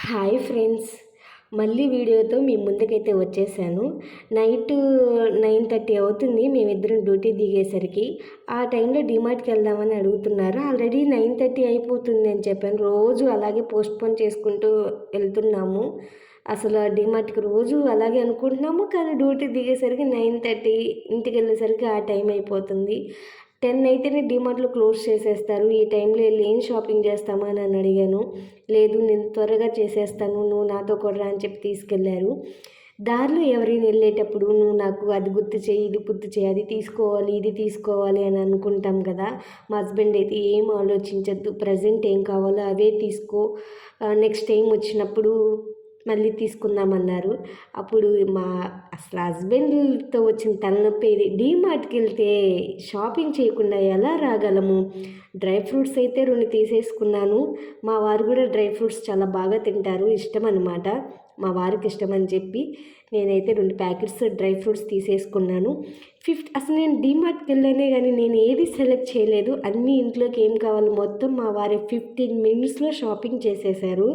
Hi friends, మళ్ళీ వీడియోతో మీ ముందుకైతే వచ్చేసాను. నైట్ 9:30 అవుతుంది మేమిద్దరం డ్యూటీ దిగేసరికి. ఆ టైంలో డీమార్ట్‌కి వెళ్దామని అడుగుతున్నారు. ఆల్రెడీ 9:30 అయిపోతుంది అని చెప్పాను. రోజు అలాగే పోస్ట్‌పోన్ చేసుకుంటూ వెళ్తున్నాము. అసలు డీమార్ట్‌కి రోజు అలాగే అనుకుంటున్నాము. కానీ డ్యూటీ దిగేసరికి 9:30, ఇంటికెళ్ళేసరికి ఆ టైం అయిపోతుంది. 10 అయితేనే డీమార్ట్‌లో క్లోజ్ చేసేస్తారు. ఈ టైంలో వెళ్ళి ఏం షాపింగ్ చేస్తామా అని అడిగాను. లేదు నేను త్వరగా చేసేస్తాను, నువ్వు నాతో కూడా రా అని చెప్పి తీసుకెళ్లారు. దారిలో ఎవరైనా వెళ్ళేటప్పుడు నువ్వు నాకు అది గుర్తు చేయి, ఇది గుర్తు చేయి, అది తీసుకోవాలి, ఇది తీసుకోవాలి అని అనుకుంటాం కదా. మా హస్బెండ్ అయితే ఏం ఆలోచించొద్దు, ప్రజెంట్ ఏం కావాలో అవే తీసుకో, నెక్స్ట్ టైం వచ్చినప్పుడు మళ్ళీ తీసుకుందామన్నారు. అప్పుడు మా అసలు హస్బెండ్‌తో వచ్చిన తలనొప్పి ఇది. డీమార్ట్‌కి వెళ్తే షాపింగ్ చేయకుండా ఎలా రాగలము? డ్రై ఫ్రూట్స్ అయితే 2 తీసేసుకున్నాను. మా వారు కూడా డ్రై ఫ్రూట్స్ చాలా బాగా తింటారు, ఇష్టమనమాట. మా వారికి ఇష్టమని చెప్పి నేనైతే 2 ప్యాకెట్స్ డ్రై ఫ్రూట్స్ తీసేసుకున్నాను. అసలు నేను డీమార్ట్‌కి వెళ్ళానే కానీ నేను ఏది సెలెక్ట్ చేయలేదు. అన్నీ ఇంట్లోకి ఏం కావాలో మొత్తం మా వారే 15 మినిట్స్‌లో షాపింగ్ చేసేసారు.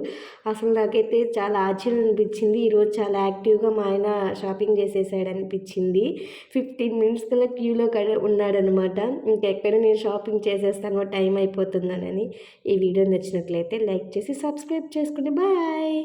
అసలు నాకైతే చాలా ఆశ్చర్యం అనిపించింది. ఈరోజు చాలా యాక్టివ్‌గా మా ఆయన షాపింగ్ చేసేసాడనిపించింది. 15 మినిట్స్ కల్లా క్యూలో ఉన్నాడనమాట. ఇంకెక్కడ నేను షాపింగ్ చేసేస్తానో టైం అయిపోతుందనని. ఈ వీడియో నచ్చినట్లయితే లైక్ చేసి సబ్స్క్రైబ్ చేసుకోండి. బాయ్.